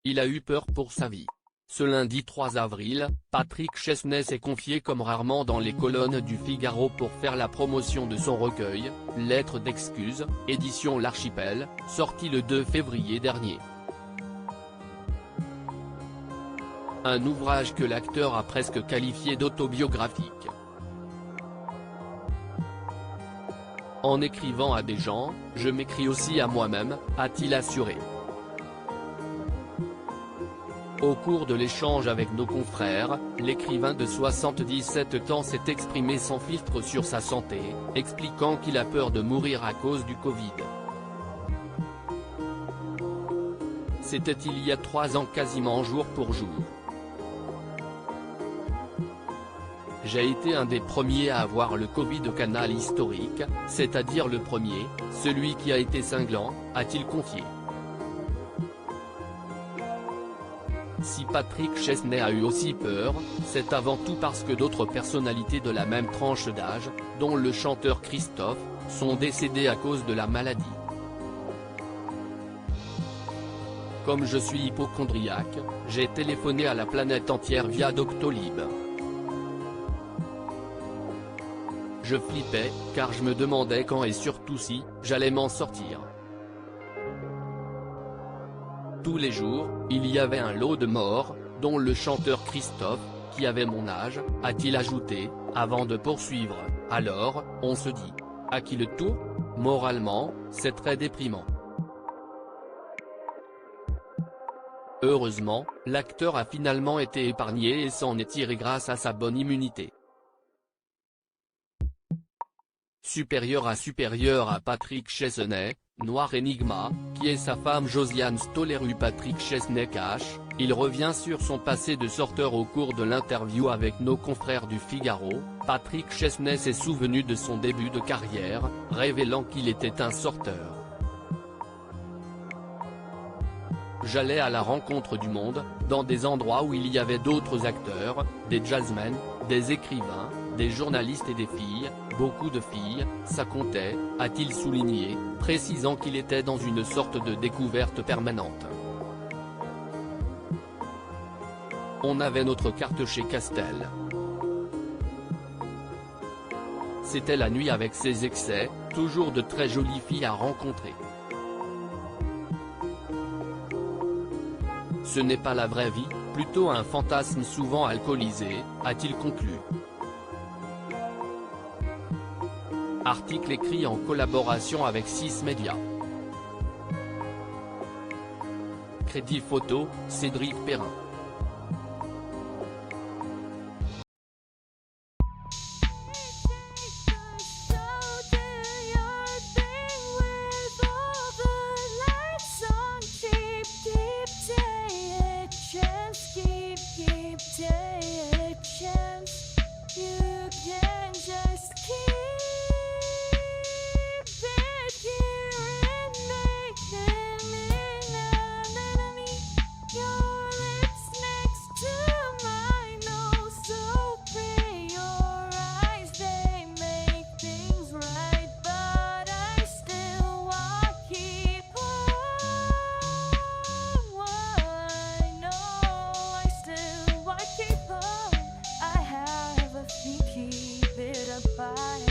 il a eu peur pour sa vie. Ce lundi 3 avril, Patrick Chesnais s'est confié comme rarement dans les colonnes du Figaro pour faire la promotion de son recueil, Lettres d'excuses, édition L'Archipel, sorti le 2 février dernier. Un ouvrage que l'acteur a presque qualifié d'autobiographique. En écrivant à des gens, je m'écris aussi à moi-même, a-t-il assuré. Au cours de l'échange avec nos confrères, l'écrivain de 77 ans s'est exprimé sans filtre sur sa santé, expliquant qu'il a peur de mourir à cause du Covid. C'était il y a 3 ans quasiment jour pour jour. J'ai été un des premiers à avoir le Covid au Canal historique, c'est-à-dire le premier, celui qui a été cinglant, a-t-il confié. Si Patrick Chesnais a eu aussi peur, c'est avant tout parce que d'autres personnalités de la même tranche d'âge, dont le chanteur Christophe, sont décédées à cause de la maladie. Comme je suis hypocondriaque, j'ai téléphoné à la planète entière via Doctolib. Je flippais, car je me demandais quand et surtout si, j'allais m'en sortir. Tous les jours, il y avait un lot de morts, dont le chanteur Christophe, qui avait mon âge, a-t-il ajouté, avant de poursuivre. Alors, on se dit, à qui le tour? Moralement, c'est très déprimant. Heureusement, l'acteur a finalement été épargné et s'en est tiré grâce à sa bonne immunité. Supérieur à Patrick Chesnais, Noir Enigma, qui est sa femme Josiane Stoleru. Patrick Chesnais cache, il revient sur son passé de sorteur au cours de l'interview avec nos confrères du Figaro. Patrick Chesnais s'est souvenu de son début de carrière, révélant qu'il était un sorteur. J'allais à la rencontre du monde, dans des endroits où il y avait d'autres acteurs, des jazzmen, des écrivains, des journalistes et des filles, beaucoup de filles, ça comptait, a-t-il souligné, précisant qu'il était dans une sorte de découverte permanente. On avait notre carte chez Castel. C'était la nuit avec ses excès, toujours de très jolies filles à rencontrer. Ce n'est pas la vraie vie, plutôt un fantasme souvent alcoolisé, a-t-il conclu. Article écrit en collaboration avec 6 médias. Crédit photo, Cédric Perrin. Keep it apart.